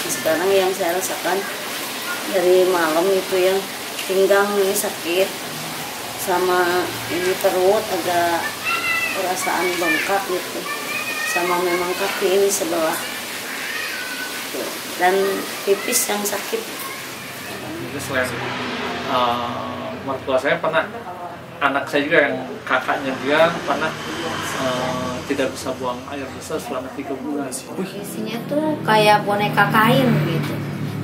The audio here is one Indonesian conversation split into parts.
Sekarang yang saya rasakan dari malam itu yang pinggang ini sakit, sama ini perut agak perasaan bengkak gitu, sama memang kaki ini sebelah tuh, dan pipis yang sakit. Itu selain mertua saya pernah, anak saya juga yang kakaknya dia pernah tidak bisa buang air besar selama 3 bulan. Isinya tuh kayak boneka kain gitu.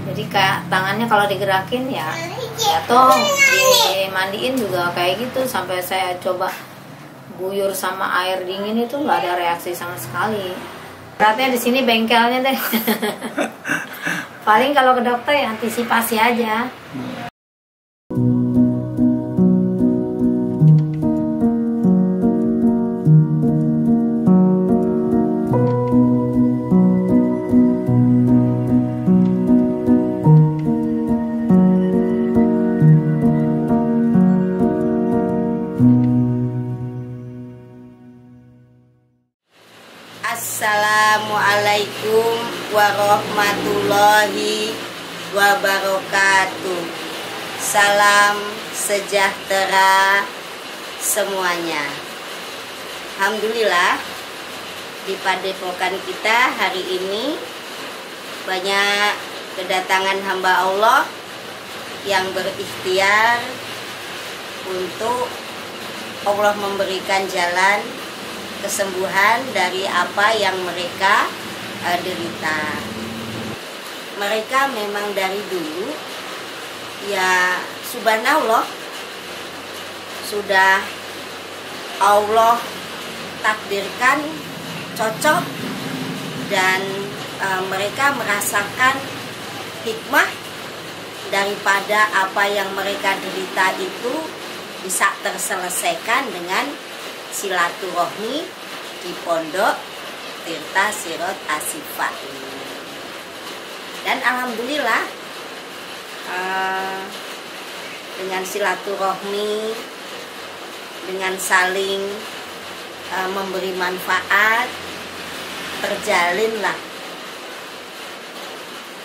Jadi kayak tangannya kalau digerakin ya jatuh, dimandiin juga kayak gitu. Sampai saya coba guyur sama air dingin itu nggak ada reaksi sama sekali. Beratnya di sini bengkelnya deh. Paling kalau ke dokter ya antisipasi aja. Assalamualaikum warahmatullahi wabarakatuh. Salam sejahtera semuanya. Alhamdulillah, di padepokan kita hari ini banyak kedatangan hamba Allah yang berikhtiar untuk Allah memberikan jalan kesembuhan dari apa yang mereka derita. Mereka memang dari dulu ya subhanallah sudah Allah takdirkan cocok, dan mereka merasakan hikmah daripada apa yang mereka derita itu bisa terselesaikan dengan silaturahmi di Pondok Tirta Sirot Asifah ini. Dan alhamdulillah dengan silaturahmi, dengan saling memberi manfaat, terjalinlah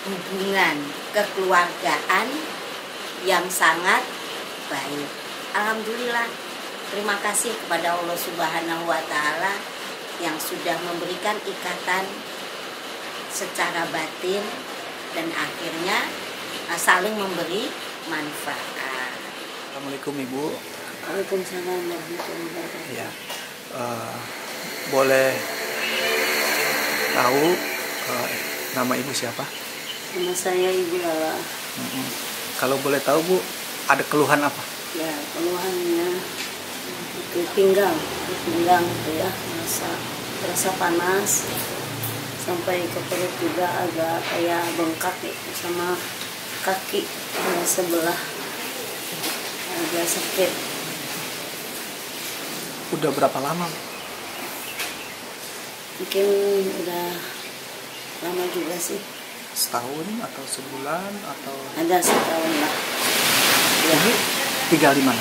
hubungan kekeluargaan yang sangat baik. Alhamdulillah. Terima kasih kepada Allah Subhanahu wa Ta'ala yang sudah memberikan ikatan secara batin dan akhirnya saling memberi manfaat. Assalamualaikum Ibu. Waalaikumsalam warahmatullahi wabarakatuh. Ya, boleh tahu nama Ibu siapa? Nama saya Ibu Lala. Kalau boleh tahu Bu, ada keluhan apa? Ya, keluhannya itu pinggang itu ya, terasa panas, sampai ke perut juga agak kayak bengkak gitu, sama kaki sebelah agak sakit. Udah berapa lama? Mungkin udah lama juga sih. Setahun atau sebulan atau? Ada setahun lah. Ya. Ibu tinggal di mana?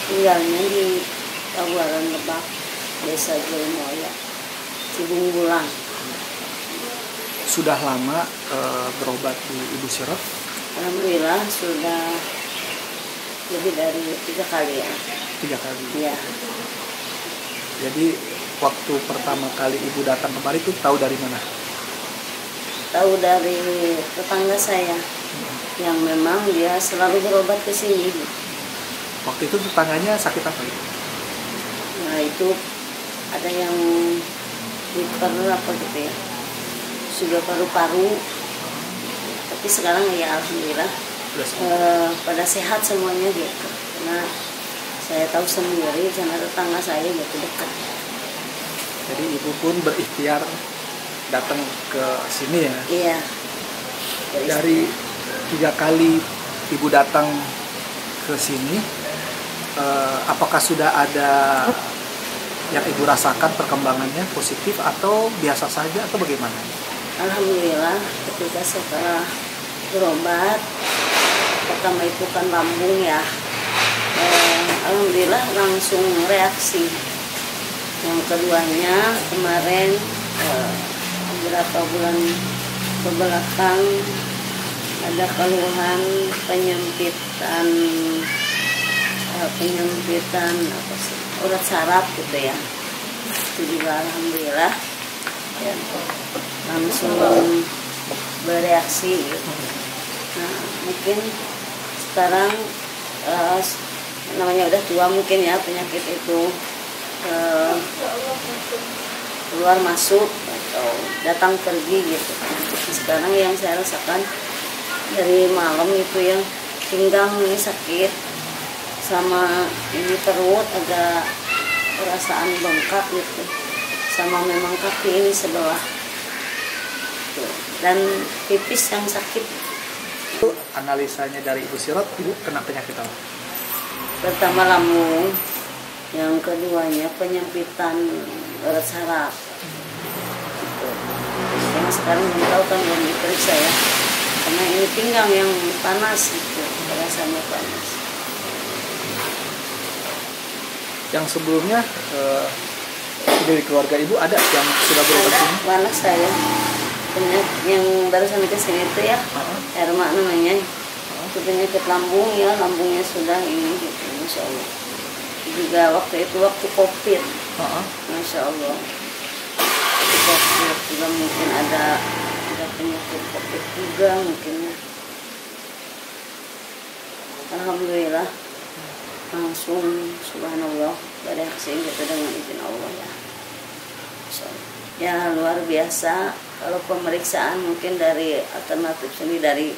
Tinggalnya di Kabupaten Lebak, Desa Jolmoya, Cibung Bulang. Sudah lama berobat di Ibu Sirot? Alhamdulillah sudah lebih dari 3 kali ya. 3 kali? Iya. Jadi waktu pertama kali Ibu datang kemari itu tahu dari mana? Tahu dari tetangga saya yang memang dia selalu berobat ke sini. Waktu itu tetangganya sakit apa itu? Nah itu ada yang liver apa gitu ya, sudah paru-paru, tapi sekarang ya alhamdulillah pada sehat semuanya gitu. Karena saya tahu sendiri karena tetangga saya gitu dekat. Jadi Ibu pun berikhtiar datang ke sini ya? Iya. Dari 3 kali Ibu datang ke sini, apakah sudah ada yang Ibu rasakan perkembangannya positif atau biasa saja atau bagaimana? Alhamdulillah ketika setelah berobat, pertama itu kan lambung ya, alhamdulillah langsung reaksi. Yang keduanya kemarin beberapa bulan ke belakang ada keluhan penyempitan apa sih, urat saraf gitu ya. Itu juga alhamdulillah ya, langsung bereaksi gitu. Nah, mungkin sekarang namanya udah tua mungkin ya, penyakit itu keluar masuk atau datang pergi gitu. Sekarang yang saya rasakan dari malam itu yang pinggang ini sakit, sama ini perut agak perasaan bengkak gitu, sama memang kaki ini sebelah tuh, dan pipis yang sakit. Itu analisanya dari Ibu Sirot, Ibu kena penyakit apa? Pertama lambung, yang keduanya penyempitan urat saraf. Gitu. Yang sekarang belum tahu kan, belum diperiksa ya, karena ini pinggang yang panas gitu, rasanya panas. Yang sebelumnya dari keluarga Ibu ada yang sudah berobat ini? Anak saya yang barusan ke sini itu ya, Erma namanya. Itu penyakit lambung ya, lambungnya sudah ini gitu, Masya Allah. Juga waktu itu waktu COVID, Masya Allah. COVID juga mungkin ada penyakit COVID juga mungkin ya. Alhamdulillah langsung subhanallah bereaksi gitu dengan izin Allah ya. So, ya luar biasa. Kalau pemeriksaan mungkin dari alternatif sini dari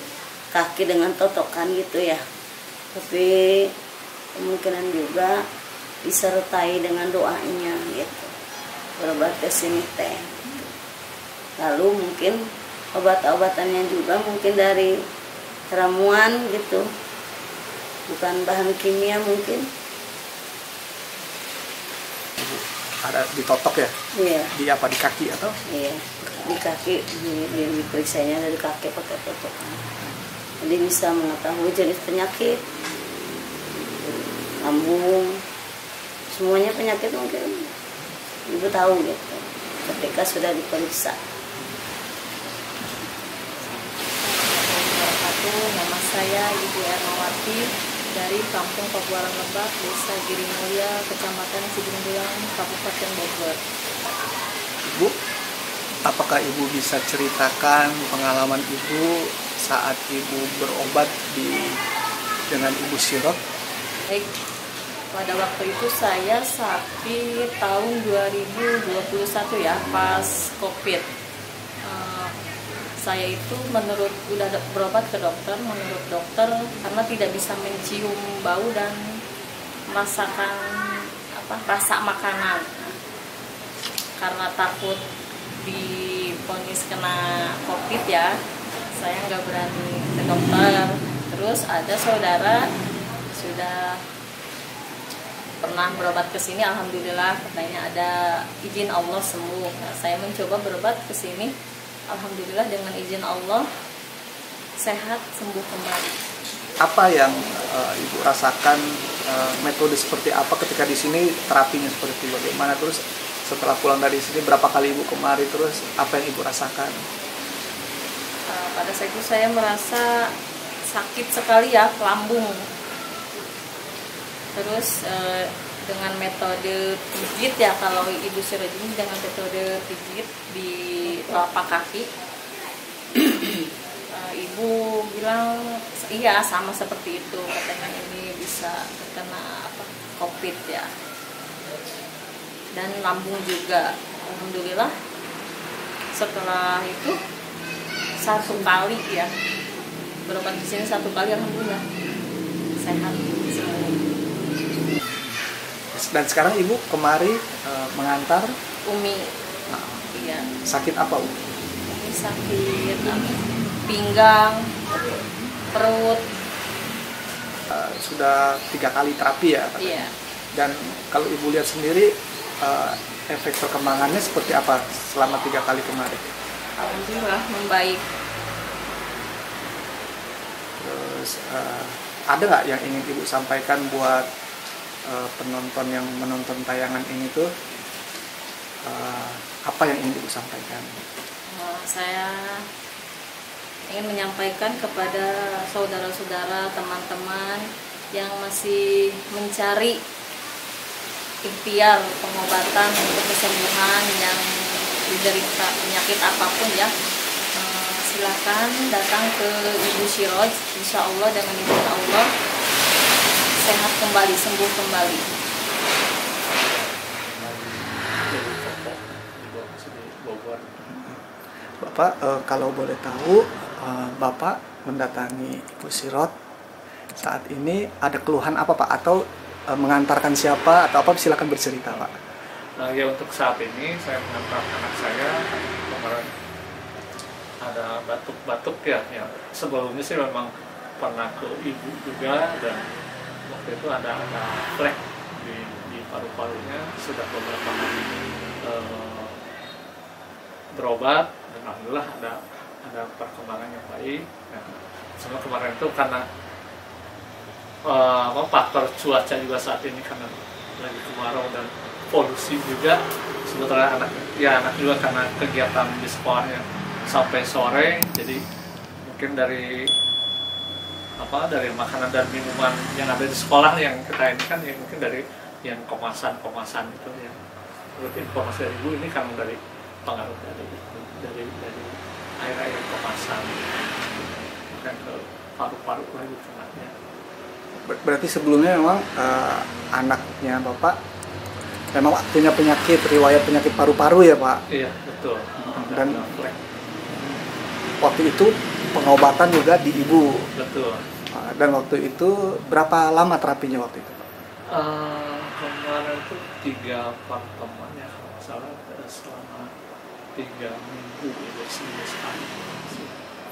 kaki dengan totokan gitu ya, tapi kemungkinan juga disertai dengan doanya gitu, berobat ke sini teh. Lalu mungkin obat-obatannya juga mungkin dari ramuan gitu, bukan bahan kimia mungkin. Ada ditotok ya? Iya. Di apa, di kaki atau? Iya, di kaki, diperiksanya dari kaki pakai totokan. Jadi bisa mengetahui jenis penyakit, lambung, semuanya penyakit mungkin Ibu tahu gitu ketika sudah diperiksa. Nama saya Ibu Ernawati dari Kampung Pabuaran Lebak, Desa Girimulya, Kecamatan Cibimbuyang, Kabupaten Bogor. Ibu, apakah Ibu bisa ceritakan pengalaman Ibu saat Ibu berobat dengan Ibu Sirot? Baik, pada waktu itu saya sakit tahun 2021 ya, pas COVID. Saya itu udah berobat ke dokter, menurut dokter karena tidak bisa mencium bau dan merasakan rasa makanan. Karena takut divonis kena COVID ya, saya nggak berani ke dokter. Terus ada saudara sudah pernah berobat ke sini, alhamdulillah katanya ada izin Allah sembuh. Nah, saya mencoba berobat ke sini, alhamdulillah dengan izin Allah sehat, sembuh kembali. Apa yang Ibu rasakan, metode seperti apa ketika di sini, terapinya seperti bagaimana, terus setelah pulang dari sini berapa kali Ibu kemari, terus apa yang Ibu rasakan? Pada saat itu saya merasa sakit sekali ya, lambung. Terus dengan metode pijit ya, kalau Ibu Sirot ini dengan metode pijit di telapak kaki. Ibu bilang iya sama seperti itu, katanya ini bisa terkena COVID ya. Dan lambung juga, alhamdulillah setelah itu 1 kali ya berobat di sini, 1 kali alhamdulillah sehat semua. Dan sekarang Ibu kemari mengantar Umi. Iya. Sakit apa, Bu? Umi sakit pinggang, perut. Sudah 3 kali terapi ya, katanya. Iya. Dan kalau Ibu lihat sendiri, efek perkembangannya seperti apa selama 3 kali kemarin? Alhamdulillah membaik. Terus ada nggak yang ingin Ibu sampaikan buat penonton yang menonton tayangan ini tuh, apa yang ingin Ibu sampaikan? Saya ingin menyampaikan kepada saudara-saudara, teman-teman yang masih mencari ikhtiar pengobatan untuk kesembuhan yang diderita penyakit apapun ya, silakan datang ke Ibu Syiroj. Insya Allah dengan izin Allah sehat kembali, sembuh kembali. Bapak, kalau boleh tahu, Bapak mendatangi Ibu Syiroj saat ini ada keluhan apa Pak? Atau mengantarkan siapa atau apa? Silakan bercerita Pak. Ya untuk saat ini saya mengantar anak saya kemarin ada batuk-batuk ya. Sebelumnya sih memang pernah ke ibu juga dan waktu itu ada flek di paru-parunya, sudah beberapa kali berobat dan alhamdulillah ada perkembangan yang baik. Nah, cuma kemarin itu karena faktor cuaca juga saat ini karena lagi kemarau dan polusi juga, sebetulnya anak juga karena kegiatan di sekolahnya sampai sore, jadi mungkin dari makanan dan minuman yang ada di sekolah yang kita ini kan ya mungkin dari yang kemasan itu ya. Menurut informasi dari ibu ini kan dari pengaruh dari air kemasan bukan ke paru-paru lagi kenanya. Berarti sebelumnya memang anaknya Bapak memang punya riwayat penyakit paru-paru ya Pak? Iya betul. Dan waktu itu pengobatan juga di ibu. Betul. Dan waktu itu berapa lama terapinya waktu itu Pak? Kemarin itu 3 pertemuan ya kalau nggak salah, selama 3 minggu ya seminggu sekali.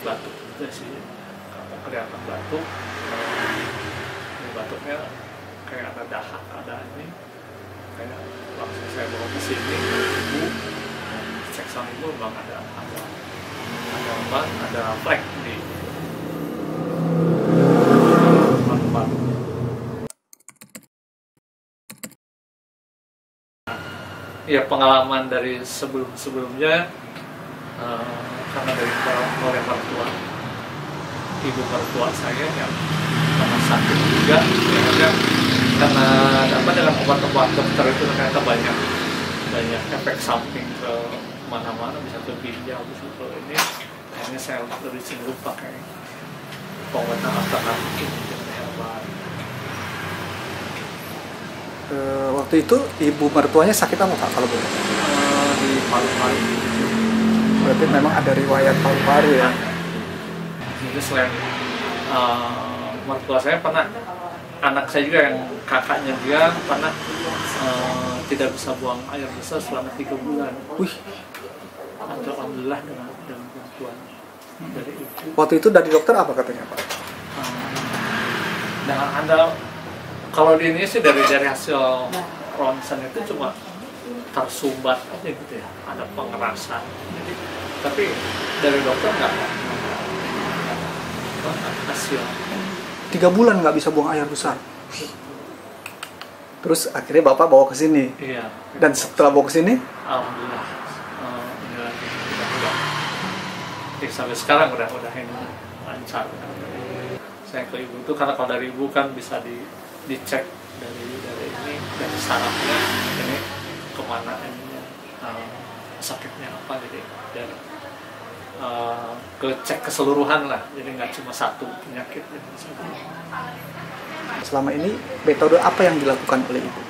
Batuk juga sih, kalau kelihatan batuk. Batuknya kayak ada dahak, ada ini kayak langsung saya bawa ke sini ibu cek sama ibu memang ada flek di paru-paru. Ya pengalaman dari sebelumnya karena dari oleh mertua ibu mertua saya yang karena sakit juga ya, karena dengan obat-obat dokter itu ternyata banyak efek samping ke mana-mana, bisa ke ginjal, bisa ke ini. Akhirnya saya lebih cenderung pakai pengobatan alternatif gitu herbal. Waktu itu ibu mertuanya sakit apa Pak kalau boleh? Di paru-paru. Berarti memang ada riwayat paru-paru ya? Jadi selain mertua saya pernah, anak saya juga yang kakaknya dia pernah tidak bisa buang air besar selama 3 bulan. Wih. Alhamdulillah dengan bantuan dari ibu. Waktu itu dari dokter apa katanya Pak? Dengan anda kalau di ini sih dari hasil ronsen itu cuma tersumbat aja gitu ya, ada pengerasan. Jadi tapi dari dokter nggak hasil. 3 bulan nggak bisa buang air besar. Terus akhirnya Bapak bawa ke sini. Iya. Dan setelah bawa ke sini, alhamdulillah ini lagi sampai sekarang udah ini lancar. Saya ke ibu itu karena kalau dari ibu kan bisa dicek dari ini dari sarafnya ini kemana ininya sakitnya apa, jadi dari cek keseluruhan lah, jadi nggak cuma satu penyakit. Selama ini metode apa yang dilakukan oleh ibu?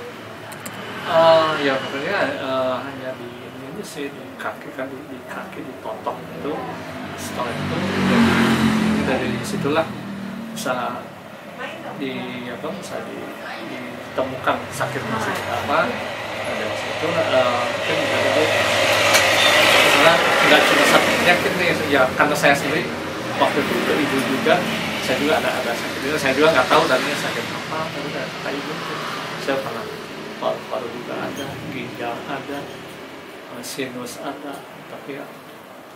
Ya sebenarnya hanya di ini sih, di kaki kan, di kaki dipotong itu, setelah itu dari situlah bisa ditemukan sakitnya seperti apa. Dari situ mungkin karena nggak cuma satu penyakit nih ya, karena saya sendiri waktu itu ke ibu juga, saya juga ada sakit itu, saya juga nggak tahu tadinya sakit apa, tapi kata ibu saya pernah paru-paru juga ada, ginjal ada, sinus ada, tapi ya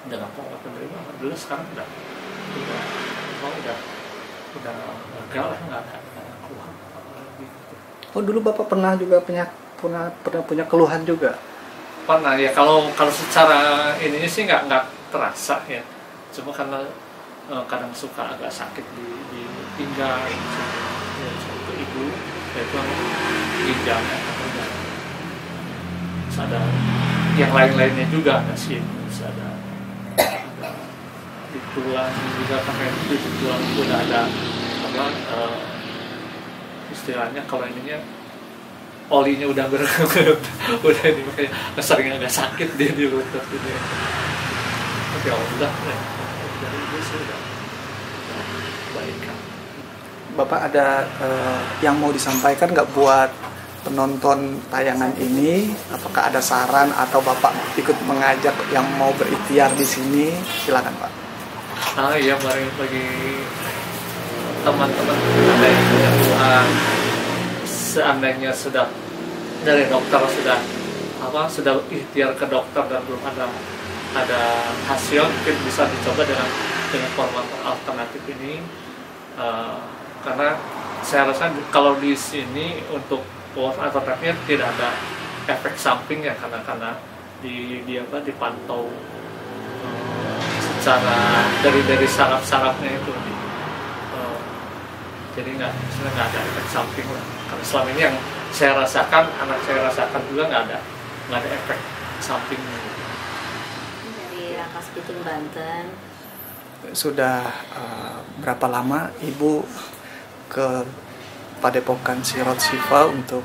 dengan pengobatan dari alhamdulillah sekarang udah lega lah, nggak ada keluhan lagi. Oh dulu Bapak pernah juga punya keluhan juga? Pernah ya, kalau secara ininya sih nggak terasa ya, cuma karena kadang suka agak sakit di pinggang, ya, itu ibu, itu ginjalnya udah. Terus ada yang lain-lainnya juga, ada sinus, ada di tulang juga, karena di tulang udah ada apa istilahnya kalau ininya olinya udah udah ini makanya sering agak sakit dia di lutut gitu ya. Tapi alhamdulillah dari itu sudah baik kan. Bapak ada yang mau disampaikan nggak buat penonton tayangan ini? Apakah ada saran atau Bapak ikut mengajak yang mau berikhtiar di sini? Silakan Pak. Iya, bagi teman-teman ada yang punya keluhan, seandainya sudah dari dokter sudah ikhtiar ke dokter dan belum ada hasil, mungkin bisa dicoba dengan formulator alternatif ini, karena saya rasa kalau di sini untuk alternatifnya tidak ada efek samping ya, karena dipantau secara dari saraf-sarafnya itu. Jadi nggak ada efek samping lah. Karena selama ini yang saya rasakan, anak saya rasakan juga nggak ada efek sampingnya. Dari Rangkas Bitung, Banten. Sudah berapa lama Ibu ke Padepokan Sirot Sifa untuk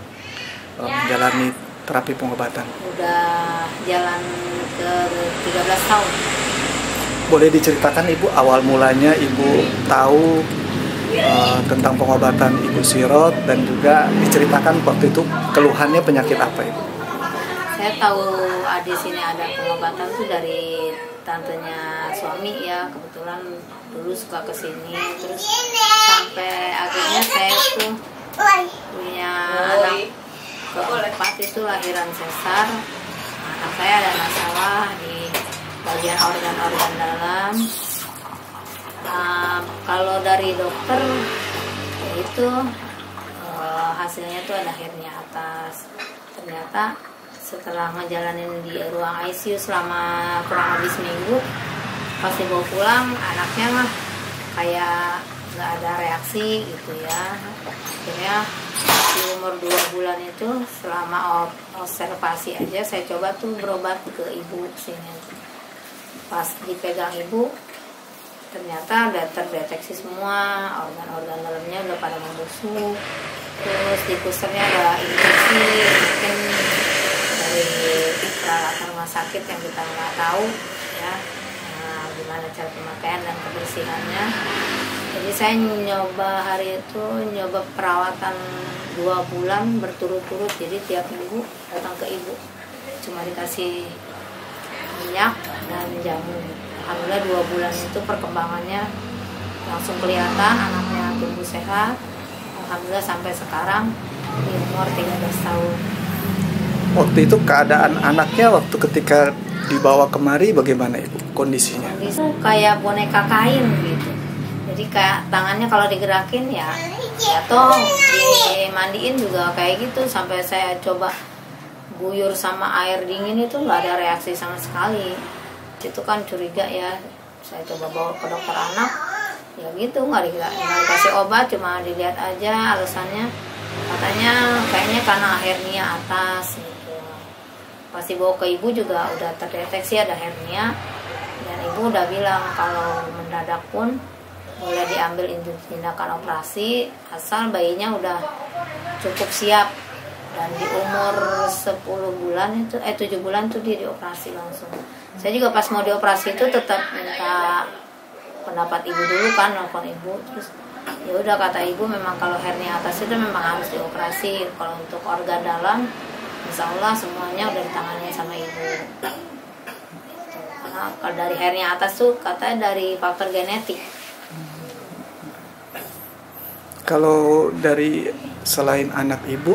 menjalani terapi pengobatan? Udah jalan ke 13 tahun. Boleh diceritakan Ibu awal mulanya Ibu tahu tentang pengobatan Ibu Sirot, dan juga diceritakan waktu itu keluhannya penyakit apa Ibu? Saya tahu di sini ada pengobatan tuh dari tantenya suami ya, kebetulan dulu suka kesini, terus sampai akhirnya saya tuh punya anak keempat itu lahiran sesar. Anak saya ada masalah di bagian organ-organ dalam. Kalau dari dokter itu hasilnya tuh ada hernia atas. Ternyata setelah ngejalanin di ruang ICU selama kurang lebih seminggu, pas dibawa pulang anaknya mah kayak nggak ada reaksi gitu ya. Akhirnya di umur 2 bulan itu selama observasi aja saya coba tuh berobat ke ibu sini. Pas dipegang ibu ternyata udah terdeteksi semua organ-organ dalamnya udah pada membusuk, terus di pusternya ada infeksi mungkin dari peralatan rumah sakit yang kita nggak tahu ya, gimana cara pemakaian dan kebersihannya. Jadi saya nyoba perawatan 2 bulan berturut-turut, jadi tiap minggu datang ke ibu cuma dikasih minyak dan jamu. Alhamdulillah 2 bulan itu perkembangannya langsung kelihatan, anaknya tumbuh sehat. Alhamdulillah sampai sekarang di umur 13 tahun. Waktu itu keadaan anaknya waktu ketika dibawa kemari bagaimana Ibu kondisinya? Itu kayak boneka kain gitu. Jadi kayak tangannya kalau digerakin ya jatuh, dimandiin juga kayak gitu. Sampai saya coba guyur sama air dingin itu nggak ada reaksi sama sekali. Itu kan curiga ya, saya coba bawa ke dokter anak ya gitu, nggak dikasih obat, cuma dilihat aja alasannya, katanya kayaknya karena hernia atas gitu. Pas dibawa ke ibu juga udah terdeteksi ada hernia, dan ibu udah bilang kalau mendadak pun boleh diambil tindakan operasi asal bayinya udah cukup siap. Dan di umur 7 bulan tuh dia dioperasi langsung. Saya juga pas mau dioperasi itu tetap minta pendapat ibu dulu kan, nelfon ibu, terus ya udah kata ibu memang kalau hernia atas itu memang harus dioperasi. Kalau untuk organ dalam insya Allah semuanya udah ditangani sama ibu. Karena kalau dari hernia atas tuh katanya dari faktor genetik. Kalau dari selain anak Ibu,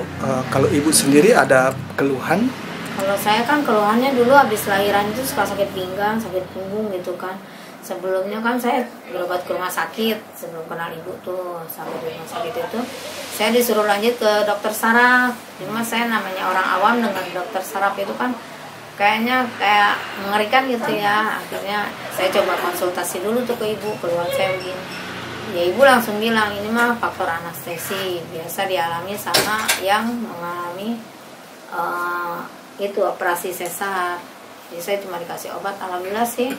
kalau Ibu sendiri ada keluhan? Kalau saya kan keluhannya dulu habis lahiran itu suka sakit pinggang, sakit punggung gitu kan. Sebelumnya kan saya berobat ke rumah sakit sebelum kenal ibu tuh, sampai di rumah sakit itu saya disuruh lanjut ke dokter saraf. Cuma saya namanya orang awam dengan dokter saraf itu kan kayaknya kayak mengerikan gitu ya. Akhirnya saya coba konsultasi dulu tuh ke ibu, keluhan saya begini. Ya ibu langsung bilang ini mah faktor anestesi, biasa dialami sama yang mengalami itu operasi sesar. Jadi saya cuma dikasih obat, alhamdulillah sih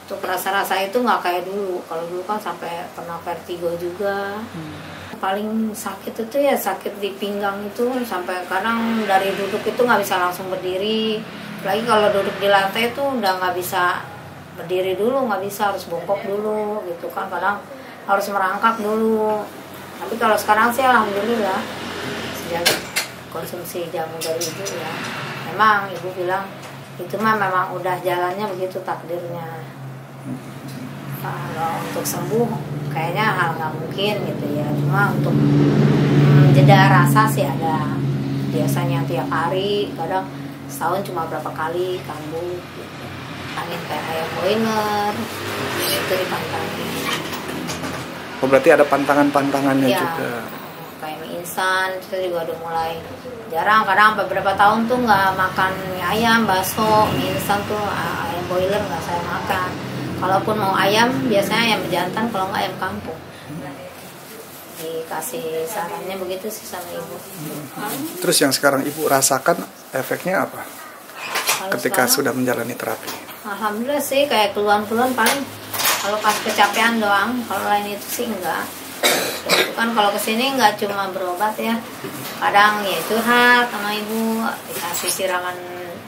untuk rasa-rasa itu nggak kayak dulu. Kalau dulu kan sampai pernah vertigo juga. Paling sakit itu ya sakit di pinggang itu, sampai kadang dari duduk itu nggak bisa langsung berdiri. Lagi kalau duduk di lantai itu udah nggak bisa berdiri dulu, nggak bisa, harus bongkok dulu gitu kan, kadang harus merangkak dulu. Tapi kalau sekarang sih alhamdulillah sejak konsumsi jamu dari ibu ya, memang ibu bilang itu mah memang udah jalannya begitu takdirnya. Kalau untuk sembuh kayaknya hal nggak mungkin gitu ya, cuma untuk jeda rasa sih ada, biasanya tiap hari, kadang setahun cuma berapa kali kambuh gitu. Angin kayak ayam boiler itu dipantangin. Oh, berarti ada pantangan-pantangannya Ya, juga. kayak mie instan itu juga udah mulai jarang, kadang beberapa tahun tuh nggak makan mie ayam, bakso, mie instan tuh ayam boiler nggak saya makan. Kalaupun mau ayam, biasanya ayam bejantan, kalau nggak ayam kampung. Dikasih sarannya begitu sih sama ibu. Terus yang sekarang ibu rasakan efeknya apa Kalau ketika sekarang, sudah menjalani terapi? alhamdulillah sih kayak keluhan-keluhan paling kalau pas kecapean doang, kalau lain itu sih enggak. Itu kan kalau kesini nggak cuma berobat ya, kadang ya curhat sama ibu, dikasih siraman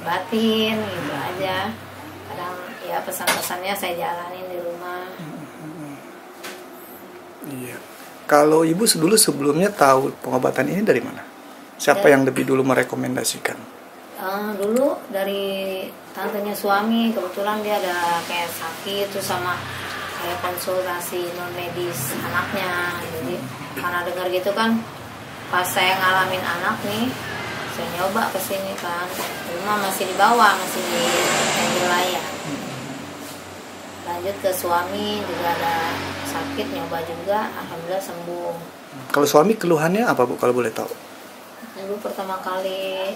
batin gitu aja. Kadang ya pesan-pesannya saya jalanin di rumah. Iya. Kalau ibu dulu sebelumnya tahu pengobatan ini dari mana? Siapa yang lebih dulu merekomendasikan? Dulu dari tantenya suami, kebetulan dia ada kayak sakit tuh sama kayak konsultasi non medis anaknya. Jadi karena dengar gitu kan, pas saya ngalamin anak nih, saya nyoba kesini kan, rumah masih di bawah, masih di wilayah. Lanjut ke suami juga ada sakit, nyoba juga, alhamdulillah sembuh. Kalau suami keluhannya apa Bu, kalau boleh tahu? Dulu pertama kali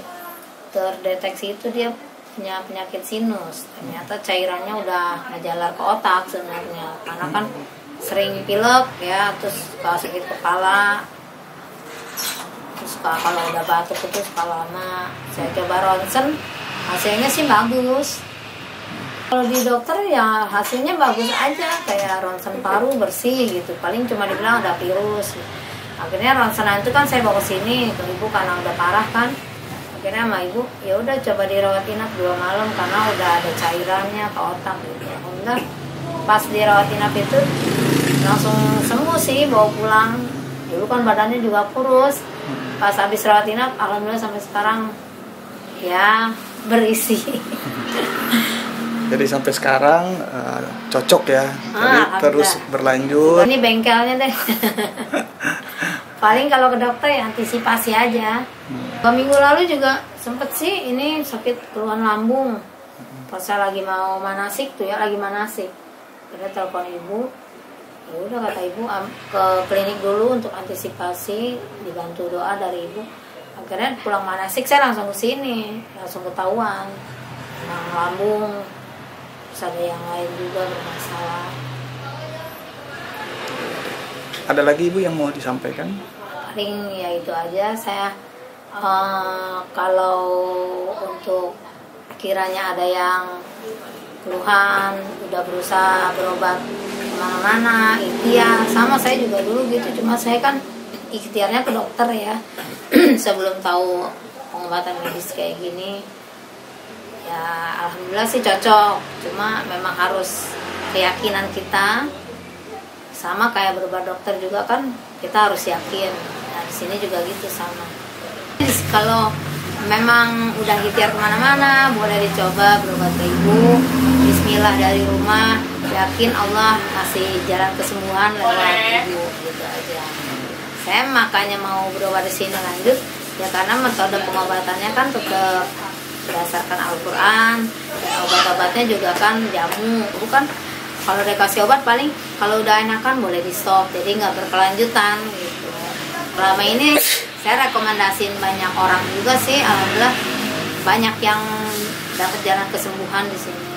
terdeteksi itu dia punya penyakit sinus. Ternyata cairannya udah ngejalar ke otak sebenarnya. Karena kan sering pilek ya, terus suka sakit kepala. Terus kalau udah batuk itu suka lama. Saya coba ronsen, hasilnya sih bagus. Kalau di dokter ya hasilnya bagus aja, kayak ronsen paru bersih gitu. Paling cuma dibilang ada virus. Akhirnya ronsenan itu kan saya bawa ke sini ke ibu karena udah parah kan. Akhirnya sama ibu, ya udah coba dirawat inap 2 malam karena udah ada cairannya ke otak gitu. Alhamdulillah pas dirawat inap itu langsung sembuh sih, bawa pulang. Dulu kan badannya juga kurus. Pas habis rawat inap, alhamdulillah sampai sekarang ya berisi. Jadi sampai sekarang cocok ya, jadi terus berlanjut. Ini bengkelnya deh. Paling kalau ke dokter ya antisipasi aja. 2 minggu lalu juga sempet sih ini sakit keluhan lambung. Pas saya lagi mau manasik tuh ya, lagi manasik. Kita telepon ibu, ya udah kata ibu ke klinik dulu untuk antisipasi, dibantu doa dari ibu. Akhirnya pulang manasik saya langsung ke sini, langsung ketahuan emang lambung. Terus ada yang lain juga bermasalah. Ada lagi Ibu yang mau disampaikan? Paling ya itu aja. Saya kalau untuk kiranya ada yang keluhan, udah berusaha berobat kemana-mana, ikhtiar. Sama saya juga dulu gitu, cuma saya kan ikhtiarnya ke dokter ya. Sebelum tahu pengobatan medis kayak gini, ya alhamdulillah sih cocok. Cuma memang harus keyakinan kita. Sama kayak berobat dokter juga kan, kita harus yakin. Nah di sini juga gitu sama. Kalau memang udah ikhtiar kemana-mana, boleh dicoba berobat ke ibu. Bismillah dari rumah, yakin Allah kasih jalan kesembuhan lewat ibu, gitu aja. Saya makanya mau berobat di sini lanjut, ya karena metode pengobatannya kan tetap berdasarkan Al-Quran. Obat-obatnya juga kan jamu, bukan. Kalau dikasih obat paling kalau udah enakan boleh di stop, jadi nggak berkelanjutan gitu. Selama ini saya rekomendasiin banyak orang juga sih, alhamdulillah banyak yang dapat jalan kesembuhan di sini.